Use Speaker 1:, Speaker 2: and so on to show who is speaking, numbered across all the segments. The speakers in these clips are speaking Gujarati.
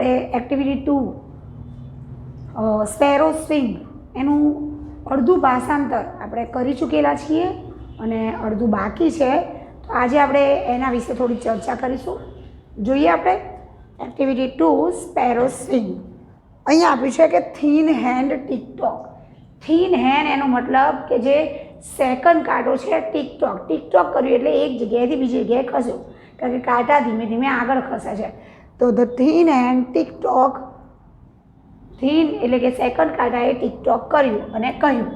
Speaker 1: આપણે એક્ટિવિટી 2 સ્પેરો સ્વિંગ એનું અડધું ભાષાંતર આપણે કરી ચૂકેલા છીએ અને અડધું બાકી છે. તો આજે આપણે એના વિશે થોડી ચર્ચા કરીશું. જોઈએ આપણે એક્ટિવિટી 2 સ્પેરો સ્વિંગ. અહીંયા આપ્યું છે કે thin hand TikTok. Thin hand એનો મતલબ કે જે સેકન્ડ કાંટો છે ટિકટોક. ટિકટોક કર્યું એટલે એક જગ્યાએથી બીજી જગ્યાએ ખસ્યો, કારણ કે કાંટા ધીમે ધીમે આગળ ખસે છે. તો the thin hand TikTok, thin એટલે કે સેકન્ડ કાંટાએ ટિકટોક કર્યું અને કહ્યું.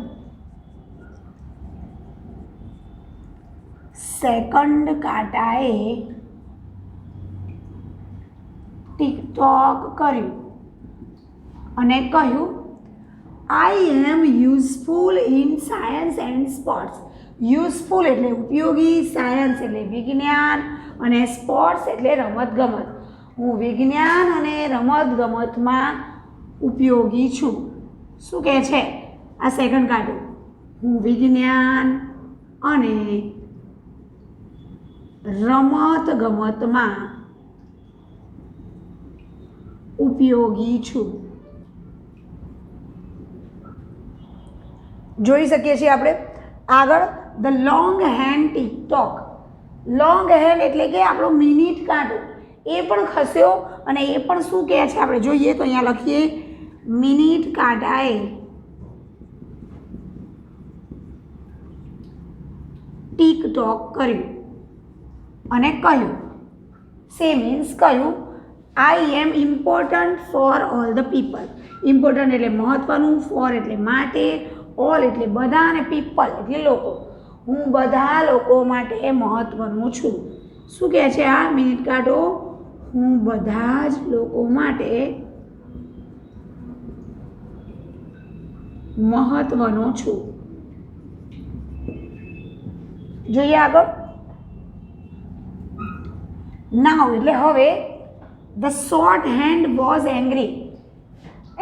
Speaker 1: સેકન્ડ કાંટાએ ટિકટોક કર્યું અને કહ્યું, I am useful in science and sports. Useful એટલે ઉપયોગી, સાયન્સ એટલે વિજ્ઞાન અને સ્પોર્ટ્સ એટલે રમતગમત. હું વિજ્ઞાન અને રમતગમતમાં ઉપયોગી છું. શું કહે છે આ સેકન્ડ કાંટો? હું વિજ્ઞાન અને રમતગમતમાં ઉપયોગી છું. જોઈ શકીએ છીએ આપણે આગળ the long hand TikTok. Long hand એટલે કે આપણો મિનિટ કાંટો એ પણ ખસ્યો અને એ પણ શું કહે છે આપણે જોઈએ તો અહીંયા લખીએ, મિનિટ કાંટાએ ટિકટોક કર્યું અને કહ્યું. સેમ મીન્સ કહ્યું, I am important for all the people. Important એટલે મહત્વનું, ફોર એટલે માટે, ઓલ એટલે બધા અને પીપલ એટલે લોકો. હું બધા લોકો માટે મહત્વનું છું. શું કહે છે આ મિનિટ કાંટો? હું બધા જ લોકો માટે મહત્વનો છું. જોઈએ આગળ. નાવ એટલે હવે. The short hand was angry.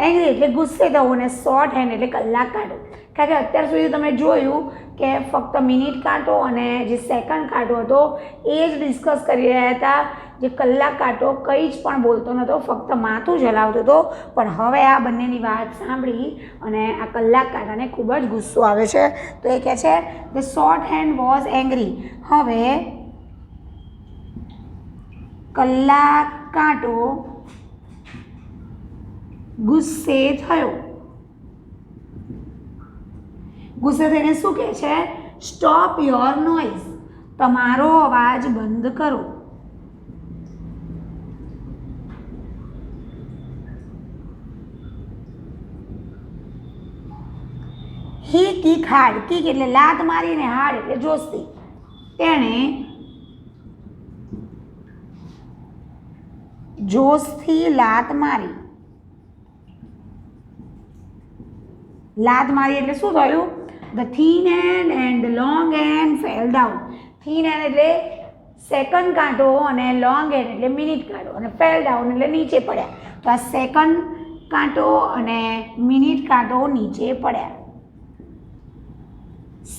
Speaker 1: Angry એટલે ગુસ્સે થવું અને શોર્ટ હેન્ડ એટલે કલાક કાંટો. કારણ કે અત્યાર સુધી તમે જોયું કે ફક્ત મિનિટ કાંટો અને જે સેકન્ડ કાંટો હતો એ જ ડિસ્કસ કરી રહ્યા હતા. જે કલાક કાંટો કંઈ જ પણ બોલતો નહોતો, ફક્ત માથું જ હલાવતો હતો. પણ હવે આ બંનેની વાત સાંભળી અને આ કલાક કાંટાને ખૂબ જ ગુસ્સો આવે છે. તો એ કહે છે the short hand was angry. હવે કલાક કાંટો ગુસ્સે થયો. ગુસ્સે થઈને શું કહે છે? Stop your noise. તમારો અવાજ બંધ કરો. હી કિક હાર્ડ. કિક એટલે લાત મારીને, હાર્ડ એટલે જોશથી. તેણે જોશથી લાત મારી. લાત મારી એટલે શું થયું? The thin hand and the long hand fell down. Thin hand એટલે સેકન્ડ કાંટો અને લોંગ હેન્ડ એટલે મિનિટ કાંટો અને ફેલ ડાઉન એટલે નીચે પડ્યા. તો આ સેકન્ડ કાંટો અને મિનિટ કાંટો નીચે પડ્યા.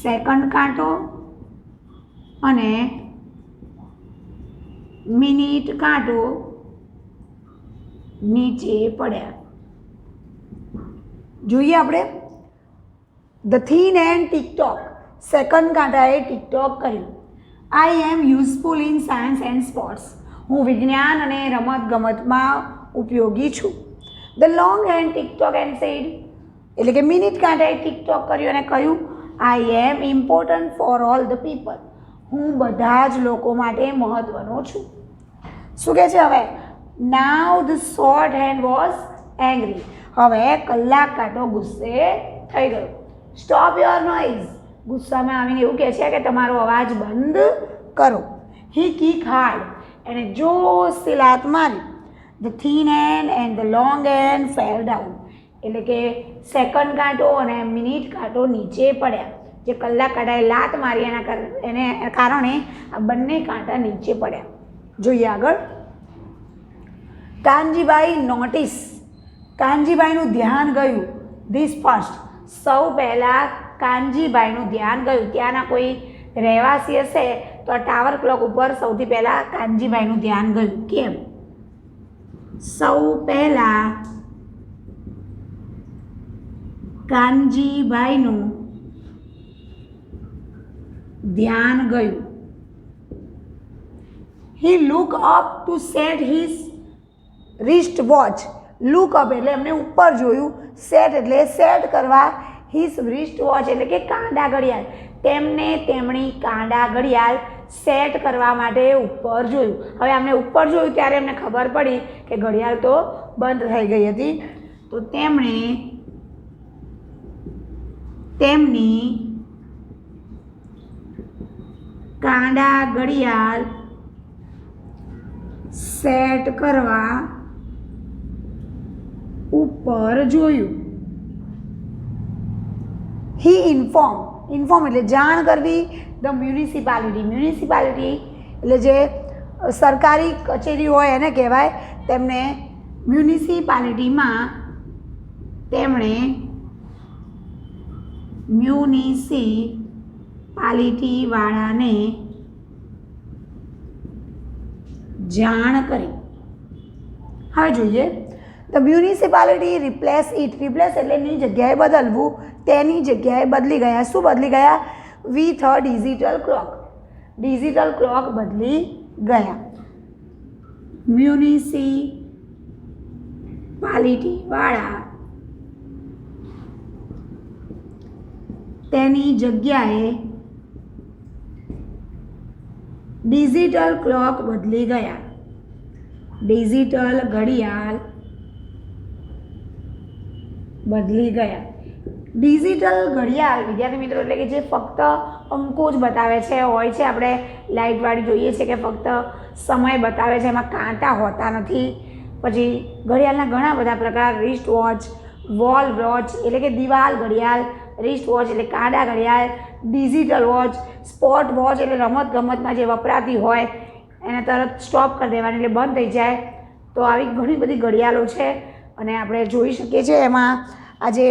Speaker 1: સેકન્ડ કાંટો અને મિનિટ કાંટો નીચે પડ્યા. જોઈએ આપણે the thin hand tick tock. Second કાંટાએ ટિકટોક કર્યું. I am useful in science and sports. હું વિજ્ઞાન અને રમતગમતમાં ઉપયોગી છું. The long hand tick tock and said એટલે કે મિનિટ કાંટાએ ટિકટોક કર્યું અને કહ્યું, I am important for all the people. હું બધા જ લોકો માટે મહત્વનો છું. શું કહે છે હવે? નાવ the short hand was angry. હવે કલાક કાંટો ગુસ્સે થઈ ગયો. Stop your noise. ગુસ્સામાં આવીને એવું કહે છે કે તમારો અવાજ બંધ કરો. હી કિક હાર્ડ. એણે જોશથી લાત મારી. The thin hand and the long hand fell down એટલે કે સેકન્ડ કાંટો અને મિનિટ કાંટો નીચે પડ્યા. જે કલાક કાંટાએ લાત મારી એને કારણે આ બંને કાંટા નીચે પડ્યા. જોઈએ આગળ. કાનજીભાઈ નોટિસ. કાનજીભાઈનું ધ્યાન ગયું. This first. સૌ પહેલાં કાનજીભાઈનું ધ્યાન ગયું. ત્યાંના કોઈ રહેવાસી હશે તો ટાવર ક્લોક ઉપર સૌથી પહેલાં કાનજીભાઈનું ધ્યાન ગયું. કેમ? સૌ પહેલા કાનજીભાઈનું ધ્યાન ગયું. He look up to set his wrist watch. Look up એટલે એમને ઉપર જોયું, સેટ એટલે સેટ કરવા, હિઝ રિસ્ટ વોચ એટલે કે કાંડા ઘડિયાળ. તેમને તેમની કાંડા ઘડિયાળ સેટ કરવા માટે ઉપર જોયું. હવે અમને ઉપર જોયું ત્યારે એમને ખબર પડી કે ઘડિયાળ તો બંધ થઈ ગઈ હતી. તો તેમણે તેમની કાંડા ઘડિયાળ સેટ કરવા ઉપર જોયું. હી ઇન્ફોર્મ એટલે જાણ કરવી. ધ મ્યુનિસિપાલિટી એટલે જે સરકારી કચેરી હોય એને કહેવાય. તેમને મ્યુનિસિપાલિટીમાં તેમણે મ્યુનિસિપાલિટીવાળાને જાણ કરી. હવે જોઈએ, ધ મ્યુનિસિપાલિટી રિપ્લેસ એટલે એની જગ્યાએ બદલવું. તેની જગ્યાએ બદલી ગયા. શું બદલી ગયા? વિથ અ ડિજિટલ ક્લોક બદલી ગયા. મ્યુનિસિપાલિટીવાળા તેની જગ્યાએ ડિજિટલ ક્લોક બદલી ગયા. ડિજિટલ ઘડિયાળ બદલી ગયા. ડિજિટલ ઘડિયાળ વિદ્યાર્થી મિત્રો એટલે કે જે ફક્ત અંકો જ બતાવે છે, હોય છે આપણે લાઇટવાળી જોઈએ છે કે ફક્ત સમય બતાવે છે, એમાં કાંટા હોતા નથી. પછી ઘડિયાળના ઘણા બધા પ્રકાર, રિસ્ટ વોચ, વોલ વોચ એટલે કે દિવાલ ઘડિયાળ, રિસ્ટ વોચ એટલે કાંડા ઘડિયાળ, ડિજિટલ વોચ, સ્પોટ વોચ એટલે રમતગમતમાં જે વપરાતી હોય એને તરત સ્ટોપ કરી દેવાની એટલે બંધ થઈ જાય. તો આવી ઘણી બધી ઘડિયાળો છે અને આપણે જોઈ શકીએ છીએ. એમાં આ જે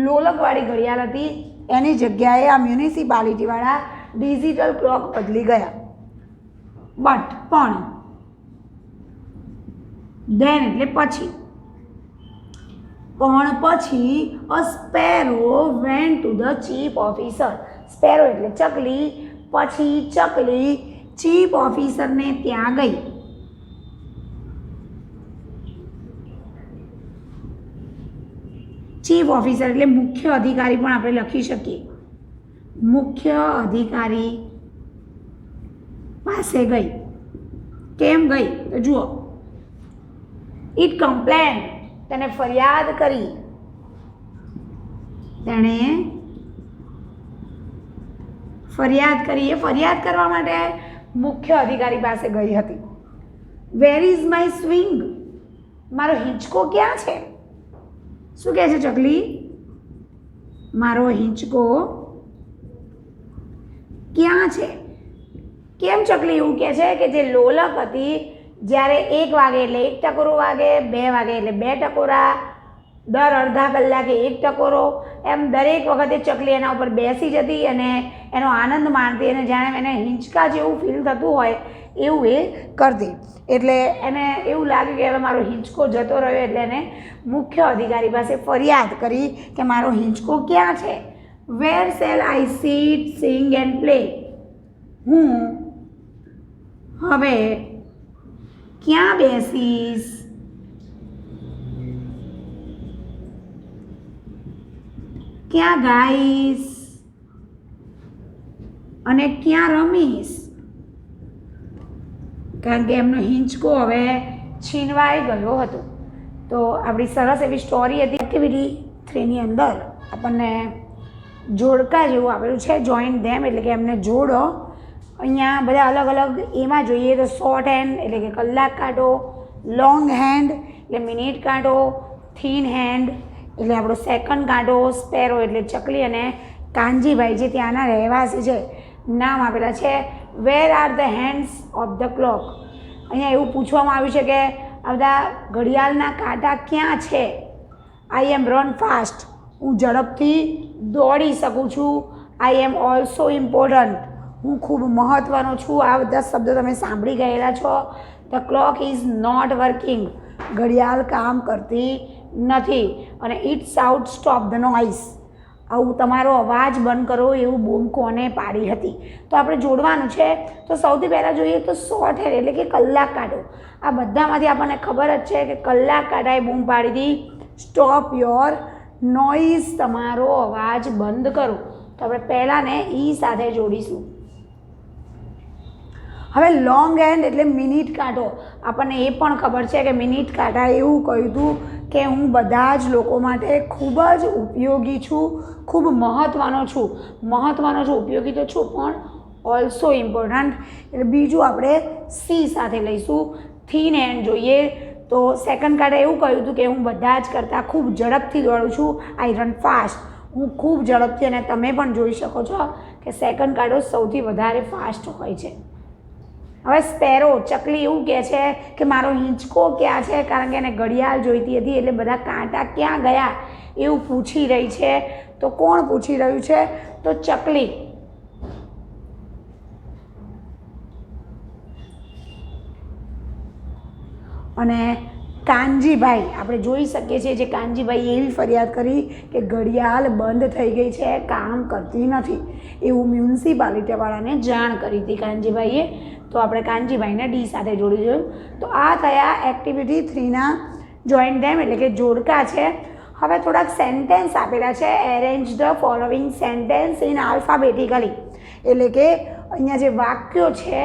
Speaker 1: લોલકવાળી ઘડિયાળ હતી એની જગ્યાએ આ મ્યુનિસિપાલિટીવાળા ડિજિટલ ક્લોક બદલી ગયા. પણ ધેન એટલે પછી, a sparrow went to the chief officer. Sparrow એટલે ચકલી. પછી ચકલી ચીફ ઓફિસરને ત્યાં ગઈ. ચીફ ઓફિસર એટલે મુખ્ય અધિકારી પણ આપણે લખી શકીએ. મુખ્ય અધિકારી પાસે ગઈ. કેમ ગઈ? તો જુઓ, ઇટ કમ્પ્લેન તેને ફરિયાદ કરી. તેણે ફરિયાદ કરી. એ ફરિયાદ કરવા માટે મુખ્ય અધિકારી પાસે ગઈ હતી. Where is my swing? મારો હિંચકો ક્યાં છે? શું કહે છે ચકલી? મારો હિંચકો ક્યાં છે? કેમ ચકલી એવું કહે છે કે જે લોલક હતી જ્યારે 1 વાગે એટલે 1 ટકોરો વાગે, 2 વાગે એટલે 2 ટકોરા, દર અડધા કલાકે 1 ટકોરો, એમ દરેક વખતે ચકલી એના ઉપર બેસી જતી અને એનો આનંદ માણતી અને જાણે એને હિંચકા જેવું ફીલ થતું હોય એવું એ કરતી. એટલે એને એવું લાગ્યું કે હવે મારો હિંચકો જતો રહ્યો. એટલે એને મુખ્ય અધિકારી પાસે ફરિયાદ કરી કે મારો હિંચકો ક્યાં છે? Where shall I sit, sing and play? હું હવે ક્યાં બેસીશ ક્યાં ગાઈશ અને ક્યાં રમીશ? કારણ કે એમનો હિંચકો હવે છીનવાઈ ગયો હતો. તો આપણી સરસ એવી સ્ટોરી હતી. એક્ટિવિટી 3ની અંદર આપણને જોડકા જેવું આપેલું છે. જોઈન ધેમ એટલે કે એમને જોડો. અહીંયા બધા અલગ અલગ એમાં જોઈએ તો શોર્ટ હેન્ડ એટલે કે કલાક કાંટો, લોંગ હેન્ડ એટલે મિનિટ કાંટો, થીન હેન્ડ એટલે આપણો સેકન્ડ કાંટો, સ્પેરો એટલે ચકલી અને કાનજીભાઈ જે ત્યાંના રહેવાસી છે નામ આપેલા છે. Where are the hands of the clock? અહીંયા એવું પૂછવામાં આવ્યું છે કે આ બધા ઘડિયાળના કાંટા ક્યાં છે? આઈ એમ રન ફાસ્ટ, હું ઝડપથી દોડી શકું છું. આઈ એમ ઓલ્સો ઇમ્પોર્ટન્ટ, હું ખૂબ મહત્ત્વનો છું. આ બધા શબ્દો તમે સાંભળી ગયેલા છો. The clock is not working, ઘડિયાળ કામ કરતી નથી. અને it shout stop the noise, આવું તમારો અવાજ બંધ કરો એવું બૂમ કોને પાડી હતી. તો આપણે જોડવાનું છે. તો સૌથી પહેલાં જોઈએ તો શોર્ટ હેડ એટલે કે કલાક કાંટો. આ બધામાંથી આપણને ખબર જ છે કે કલાક કાંટાએ બૂમ પાડી હતી, સ્ટોપ યોર નોઇઝ, તમારો અવાજ બંધ કરો. તો આપણે પહેલાંને ઈ સાથે જોડીશું. હવે લોંગ હેન્ડ એટલે મિનિટ કાંટો. આપણને એ પણ ખબર છે કે મિનિટ કાંટા એવું કહ્યું હતું કે હું બધા જ લોકો માટે ખૂબ જ ઉપયોગી છું, ખૂબ મહત્ત્વનો છું. ઉપયોગી તો છું પણ ઓલ્સો ઇમ્પોર્ટન્ટ. એટલે બીજું આપણે સી સાથે લઈશું. થીન હેન્ડ જોઈએ તો સેકન્ડ કાંટા એવું કહ્યું હતું કે હું બધા જ કરતાં ખૂબ ઝડપથી દોડું છું, આઈ રન ફાસ્ટ. હું ખૂબ ઝડપથી, અને તમે પણ જોઈ શકો છો કે સેકન્ડ કાંટો સૌથી વધારે ફાસ્ટ હોય છે. હવે સ્પેરો ચકલી એવું કહે છે કે મારો હિંચકો ક્યાં છે, કારણ કે એને ઘડિયાળ જોઈતી હતી એટલે બધા કાંટા ક્યાં ગયા એવું પૂછી રહી છે. તો કોણ પૂછી રહ્યું છે? તો ચકલી. અને કાનજીભાઈ, આપણે જોઈ શકીએ છીએ જે કાનજીભાઈ એવી ફરિયાદ કરી કે ઘડિયાળ બંધ થઈ ગઈ છે, કામ કરતી નથી, એવું મ્યુનિસિપાલિટીવાળાને જાણ કરી હતી કાનજીભાઈએ. તો આપણે કાનજીભાઈને ડી સાથે જોડી જોયું. તો આ થયા એક્ટિવિટી 3ના જોઈન્ટ ધેમ એટલે કે જોડકા છે. હવે થોડાક સેન્ટેન્સ આપેલા છે. Arrange the following sentence in alphabetically, એટલે કે અહીંયા જે વાક્યો છે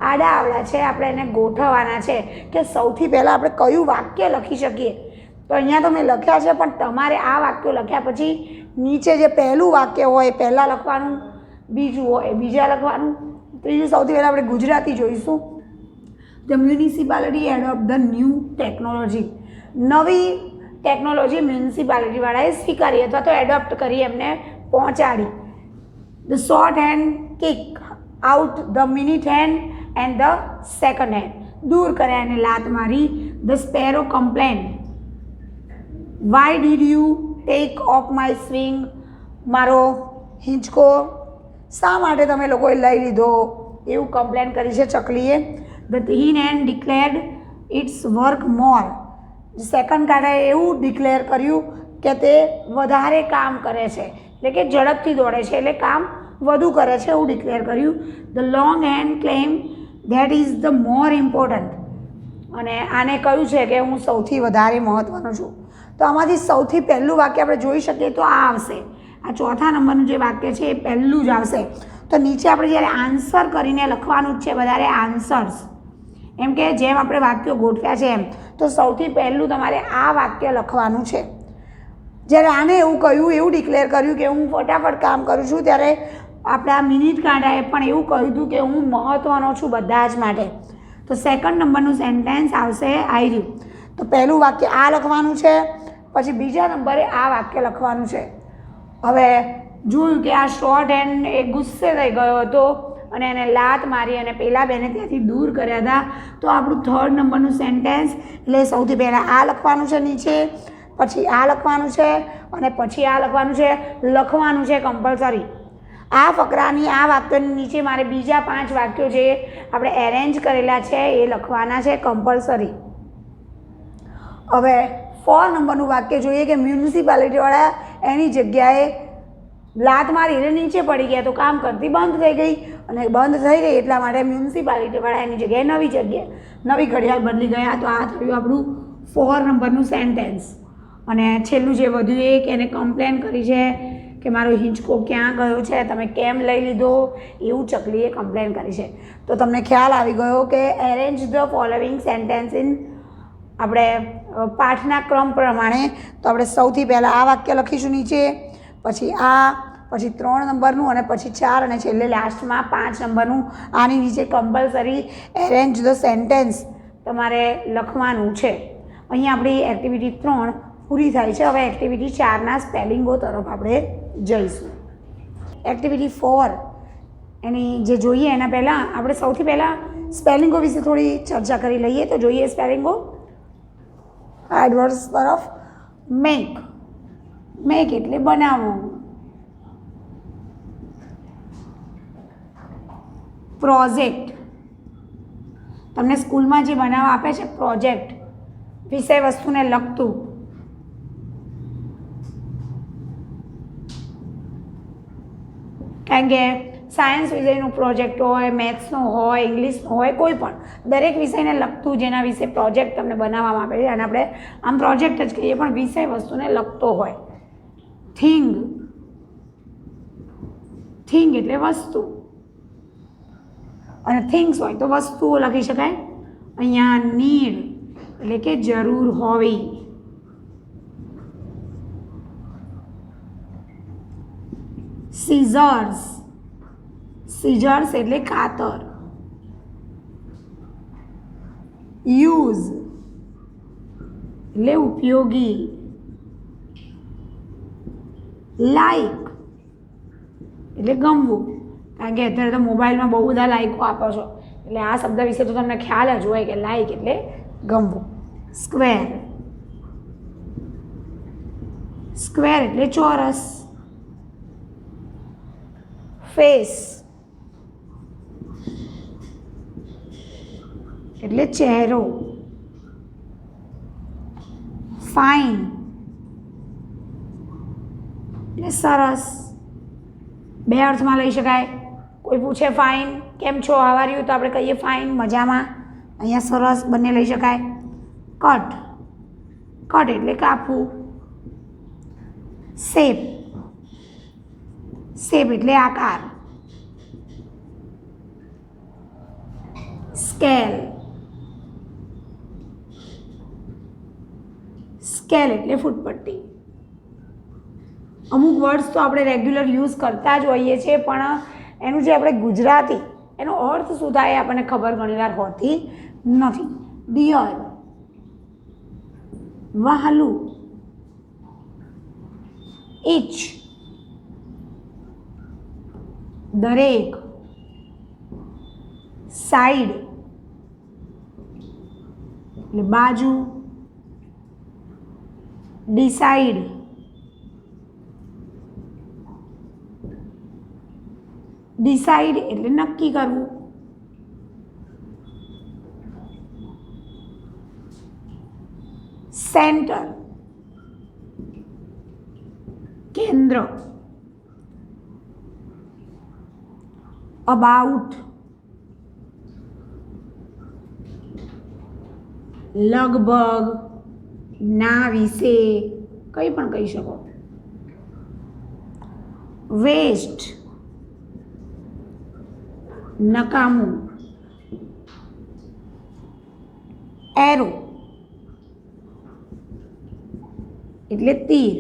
Speaker 1: આડા આવડા છે, આપણે એને ગોઠવવાના છે કે સૌથી પહેલાં આપણે કયું વાક્ય લખી શકીએ. તો અહીંયા તો મેં લખ્યા છે, પણ તમારે આ વાક્યો લખ્યા પછી નીચે જે પહેલું વાક્ય હોય પહેલાં લખવાનું, બીજું હોય બીજા લખવાનું, ત્રીજું સૌથી પહેલાં આપણે ગુજરાતી જોઈશું. The municipality adopt the new technology, નવી ટેકનોલોજી મ્યુનિસિપાલિટીવાળાએ સ્વીકારી અથવા તો એડોપ્ટ કરી, એમને પહોંચાડી. The short hand kick out the minute hand and the second hand, દૂર કર્યા અને લાત મારી. The sparrow complain, why did you take off my swing, મારો હિંચકો શા માટે તમે લોકોએ લઈ લીધો, એવું કમ્પ્લેન કરી છે ચકલીએ. The thin hand declared its work more, second કાંટાએ એવું ડિક્લેર કર્યું કે તે વધારે કામ કરે છે, એટલે કે ઝડપથી દોડે છે એટલે કામ વધુ કરે છે એવું ડિક્લેર કર્યું. The long hand claim that is the more important, અને આને કહ્યું છે કે હું સૌથી વધારે મહત્ત્વનો છું. તો આમાંથી સૌથી પહેલું વાક્ય આપણે જોઈ શકીએ તો આ આવશે. આ ચોથા નંબરનું જે વાક્ય છે એ પહેલું જ આવશે. તો નીચે આપણે જ્યારે આન્સર કરીને લખવાનું જ છે વધારે આન્સર્સ, એમ કે જેમ આપણે વાક્યો ગોઠવ્યા છે એમ. તો સૌથી પહેલું તમારે આ વાક્ય લખવાનું છે. જ્યારે આને એવું કહ્યું, એવું ડિક્લેર કર્યું કે હું ફટાફટ કામ કરું છું, ત્યારે આપણા મિનિટ કાંટાએ પણ એવું કહ્યું હતું કે હું મહત્ત્વનો છું બધા જ માટે. તો સેકન્ડ નંબરનું સેન્ટેન્સ આવશે આઈ રહ્યું. તો પહેલું વાક્ય આ લખવાનું છે, પછી બીજા નંબરે આ વાક્ય લખવાનું છે. હવે જોયું કે આ શોર્ટ હેન્ડ એ ગુસ્સે થઈ ગયો હતો અને એને લાત મારી અને પેલા બેને ત્યાંથી દૂર કર્યા હતા. તો આપણું થર્ડ નંબરનું સેન્ટેન્સ એટલે સૌથી પહેલાં આ લખવાનું છે નીચે, પછી આ લખવાનું છે અને પછી આ લખવાનું છે કમ્પલસરી. આ ફકરાની આ વાક્યની નીચે મારે બીજા 5 વાક્યો જે આપણે એરેન્જ કરેલા છે એ લખવાના છે કમ્પલસરી. હવે 4 નંબરનું વાક્ય જોઈએ કે મ્યુનિસિપાલિટીવાળા એની જગ્યાએ લાત મારી એટલે નીચે પડી ગયા, તો કામ કરતી બંધ થઈ ગઈ, અને બંધ થઈ ગઈ એટલા માટે મ્યુનિસિપાલિટીવાળા એની જગ્યાએ નવી ઘડિયાળ બદલી ગયા. તો આ થયું આપણું 4 નંબરનું સેન્ટેન્સ. અને છેલ્લું જે વધ્યું એ કે એને કમ્પ્લેન કરી છે કે મારો હિંચકો ક્યાં ગયો છે, તમે કેમ લઈ લીધો, એવું ચકલીએ કમ્પ્લેન કરી છે. તો તમને ખ્યાલ આવી ગયો કે arrange the following sentence in આપણે પાઠના ક્રમ પ્રમાણે. તો આપણે સૌથી પહેલાં આ વાક્ય લખીશું નીચે, પછી આ, પછી 3 નંબરનું, અને પછી 4, અને છેલ્લે લાસ્ટમાં 5 નંબરનું. આની નીચે કમ્પલસરી એરેન્જ ધ સેન્ટેન્સ તમારે લખવાનું છે. અહીંયા આપણી એક્ટિવિટી 3 પૂરી થાય છે. હવે એક્ટિવિટી 4ના સ્પેલિંગો તરફ આપણે જઈશું. એક્ટિવિટી 4 એની જે જોઈએ એના પહેલાં આપણે સૌથી પહેલાં સ્પેલિંગો વિશે થોડી ચર્ચા કરી લઈએ. તો જોઈએ સ્પેલિંગો. એડવર્ડ્સ તરફ. મેક એટલે બનાવવું. પ્રોજેક્ટ, તમને સ્કૂલમાં જે બનાવવા આપે છે પ્રોજેક્ટ, વિષય વસ્તુને લગતું. કારણ કે સાયન્સ વિષયનો પ્રોજેક્ટ હોય, મેથ્સનો હોય, ઇંગ્લિશનો હોય, કોઈ પણ દરેક વિષયને લગતું જેના વિશે પ્રોજેક્ટ તમને બનાવવામાં આવે છે અને આપણે આમ પ્રોજેક્ટ જ કહીએ, પણ વિષય વસ્તુને લગતો હોય. થિંગ, થિંગ એટલે વસ્તુ, અને થિંગ્સ હોય તો વસ્તુઓ લખી શકાય. અહીંયા નીડ એટલે કે જરૂર હોવી. સીઝર્સ, સીઝર્સ એટલે કાતર. યુઝ એટલે ઉપયોગી. લાઈક એટલે ગમવું. કારણ કે અત્યારે તો મોબાઈલમાં બહુ બધા લાઈકો આપો છો, એટલે આ શબ્દ વિશે તો તમને ખ્યાલ જ હોય કે લાઈક એટલે ગમવું. સ્ક્વેર, સ્ક્વેર એટલે ચોરસ. ફેસ એટલે ચહેરો. ફાઇન એટલે સરસ. બે અર્થમાં લઈ શકાય. કોઈ પૂછે ફાઇન કેમ છો, હાવ આર યુ, તો આપણે કહીએ ફાઇન મજામાં. અહીંયા સરસ બંને લઈ શકાય. કટ, કટ એટલે કાપવું. શેપ, શેપ એટલે આકાર. સ્કેલ, સ્કેલ એટલે ફૂટપટ્ટી. અમુક વર્ડ્સ તો આપણે રેગ્યુલર યુઝ કરતા જ હોઈએ છીએ, પણ એનું જે આપણે ગુજરાતી એનો અર્થ શું થાય આપણને ખબર ઘણીવાર હોતી નથી. ડિયર, વહાલું. ઇચ, દરેક. સાઈડ એટલે બાજુ. ડિસાઈડ, ડિસાઈડ એટલે નક્કી કરવું. સેન્ટર, કેન્દ્ર. અબાઉટ, લગભગ, ના વિશે, કંઈ પણ કહી શકો. વેસ્ટ, નકામું. એરો એટલે તીર.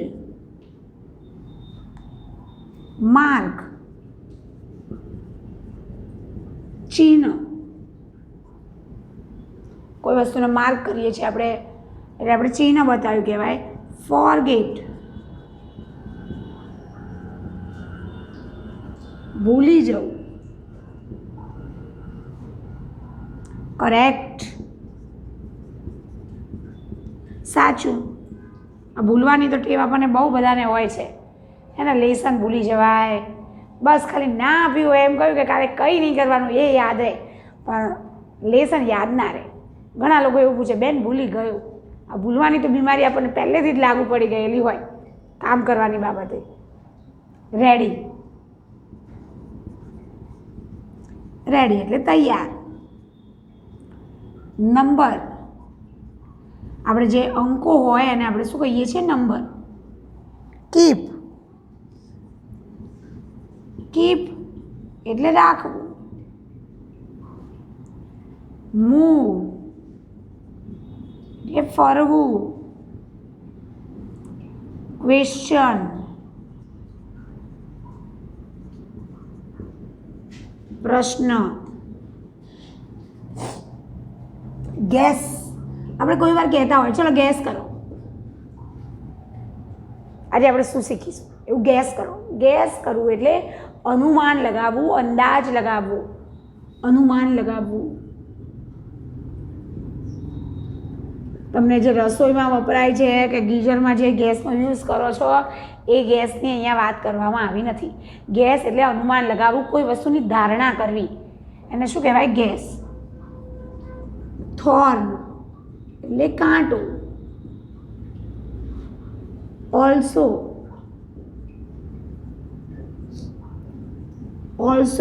Speaker 1: માર્ક, ચિહ્ન. કોઈ વસ્તુને માર્ક કરીએ છીએ આપણે એટલે આપણે ચિહ્ન બતાવ્યું કહેવાય. ફોરગેટ, ભૂલી જવું. કરેક્ટ, સાચું. આ ભૂલવાની તો ટેવ આપણને બહુ બધાને હોય છે. એના લેસન ભૂલી જવાય, બસ ખાલી ના આપ્યું હોય એમ કહ્યું કે કાલે કંઈ નહીં કરવાનું એ યાદ રહે, પણ લેસન યાદ ના રહે. ઘણા લોકો એવું પૂછે બેન ભૂલી ગયું. આ ભૂલવાની તો બીમારી આપણને પહેલેથી જ લાગુ પડી ગયેલી હોય કામ કરવાની બાબતે. રેડી, રેડી એટલે તૈયાર. નંબર, આપણે જે અંકો હોય એને આપણે શું કહીએ છીએ? નંબર. કીપ, કીપ એટલે રાખવું. મૂવ એટલે ફરવું. ક્વેશ્ચન, પ્રશ્ન. ગેસ, આપણે કોઈ વાર કહેતા હોય ચલો ગેસ કરો. આજે આપણે શું શીખીશું? એવું ગેસ કરો. ગેસ કરવું એટલે અનુમાન લગાવવું, અંદાજ લગાવવું, અનુમાન લગાવવું. તમને જે રસોઈમાં વપરાય છે કે ગીઝરમાં જે ગેસનો યુઝ કરો છો એ ગેસની અહીંયા વાત કરવામાં આવી નથી. ગેસ એટલે અનુમાન લગાવવું, કોઈ વસ્તુની ધારણા કરવી, એને શું કહેવાય? ગેસ. થોર્ન એટલે કાંટો. ઓલ્સો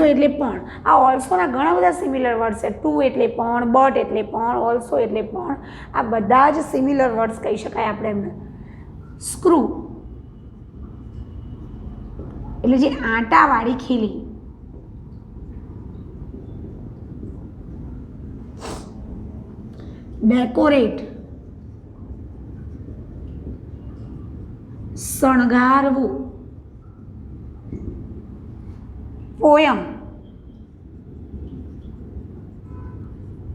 Speaker 1: એટલે પણ. આ ઓલ્સોના ઘણા બધા સિમિલર વર્ડ છે. ટુ એટલે પણ, બટ એટલે પણ, ઓલ્સો એટલે પણ. આ બધા જ સિમિલર વર્ડ્સ કહી શકાય આપણે એમને. સ્ક્રૂ એટલે જે આટાવાળી ખીલી. ડેકોરેટ શણગારવું. પોયમ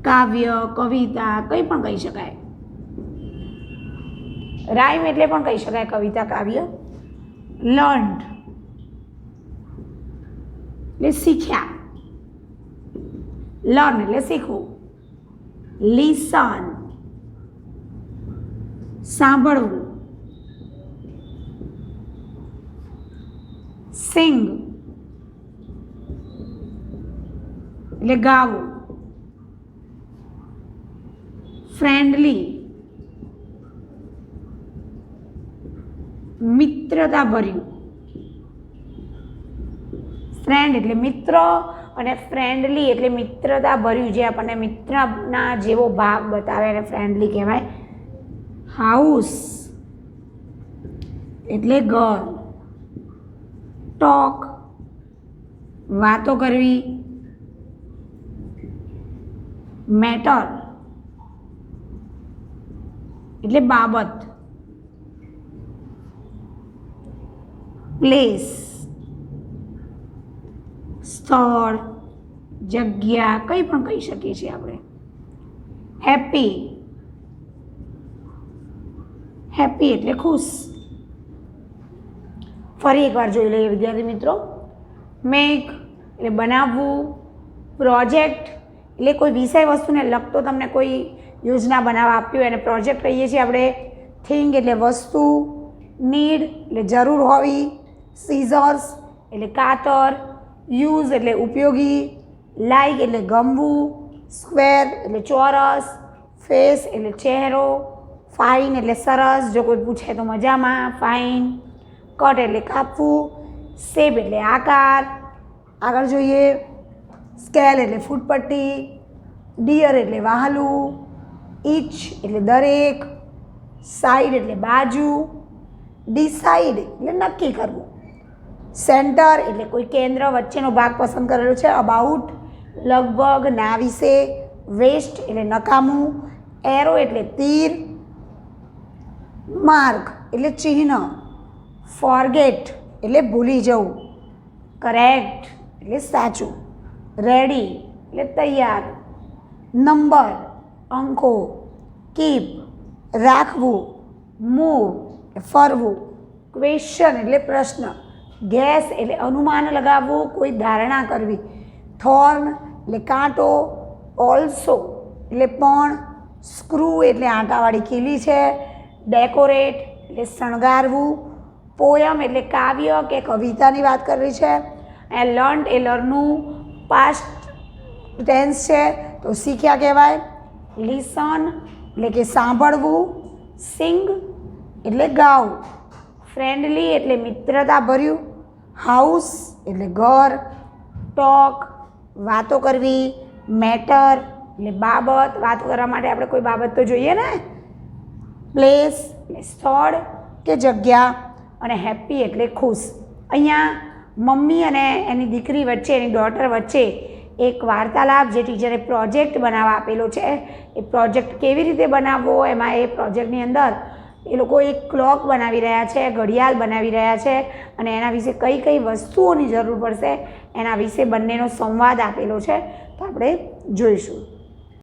Speaker 1: કાવ્ય, કવિતા કંઈ પણ કહી શકાય. રાઇમ એટલે પણ કહી શકાય કવિતા, કાવ્ય. લર્ન્ડ એટલે શીખ્યા. લર્ન એટલે શીખવું. લિસન સાંભળવું. સિંગ એટલે ગાવું. ફ્રેન્ડલી મિત્રતા ભર્યું. ફ્રેન્ડ એટલે મિત્ર અને ફ્રેન્ડલી એટલે મિત્રતા ભર્યું, જે આપણને મિત્રના જેવો ભાવ બતાવે એને ફ્રેન્ડલી કહેવાય. હાઉસ એટલે ઘર. ટોક વાતો કરવી. મેટર એટલે બાબત. પ્લેસ સ્થળ, જગ્યા કંઈ પણ કહી શકીએ છીએ આપણે. હેપી એટલે ખુશ. ફરી એકવાર જોઈ લઈએ વિદ્યાર્થી મિત્રો. મેક એટલે બનાવવું. પ્રોજેક્ટ એટલે કોઈ વિષય વસ્તુને લગતો તમને કોઈ યોજના બનાવવા આપ્યું એને પ્રોજેક્ટ કહીએ છીએ આપણે. થિંગ એટલે વસ્તુ. નીડ એટલે જરૂર હોવી. સીઝર્સ એટલે કાતર. યુઝ એટલે ઉપયોગી. લાઈક એટલે ગમવું. સ્ક્વેર એટલે ચોરસ. ફેસ એટલે ચહેરો. ફાઇન એટલે સરસ, જો કોઈ પૂછે તો મજામાં, ફાઇન. કટ એટલે કાપવું. શેપ એટલે આકાર. આગળ જોઈએ. સ્કેલ એટલે ફૂટપટ્ટી. ડિયર એટલે વહાલું. ઈચ એટલે દરેક. સાઈડ એટલે બાજુ. ડિસાઈડ એટલે નક્કી કરવું. સેન્ટર એટલે કોઈ કેન્દ્ર વચ્ચેનો ભાગ પસંદ કરેલો છે. અબાઉટ લગભગ, ના વિશે. વેસ્ટ એટલે નકામું. એરો એટલે તીર. માર્ક એટલે ચિહ્ન. ફોરગેટ એટલે ભૂલી જવું. કરેક્ટ એટલે સાચું. રેડી એટલે તૈયાર. નંબર અંકો. કીપ રાખવું. મૂવ ફરવું. ક્વેશ્ચન એટલે પ્રશ્ન. ગેસ એટલે અનુમાન લગાવવું, કોઈ ધારણા કરવી. થોર્ન એટલે કાંટો. ઓલ્સો એટલે પણ. સ્ક્રૂ એટલે આંટાવાળી ખીલી છે. ડેકોરેટ એટલે શણગારવું. પોયમ એટલે કાવ્ય કે કવિતાની વાત કરવી છે. અને લર્ન એ લર્નનું પાસ્ટ ટેન્સ છે તો શીખ્યા કહેવાય. લિસન એટલે કે સાંભળવું. સિંગ એટલે ગાવું. ફ્રેન્ડલી એટલે મિત્રતા ભર્યું. હાઉસ એટલે ઘર. ટોક વાતો કરવી. મેટર એટલે બાબત, વાતો કરવા માટે આપણે કોઈ બાબત તો જોઈએ ને. પ્લેસ એટલે સ્થળ કે જગ્યા. અને હેપી એટલે ખુશ. અહીંયા મમ્મી અને એની દીકરી વચ્ચે, એની ડોટર વચ્ચે એક વાર્તાલાપ જે ટીચરે પ્રોજેક્ટ બનાવવા આપેલો છે. એ પ્રોજેક્ટ કેવી રીતે બનાવવો, એમાં એ પ્રોજેક્ટની અંદર એ લોકો એક ક્લોક બનાવી રહ્યા છે, ઘડિયાળ બનાવી રહ્યા છે અને એના વિશે કઈ કઈ વસ્તુઓની જરૂર પડશે એના વિશે બંનેનો સંવાદ આપેલો છે, તો આપણે જોઈશું.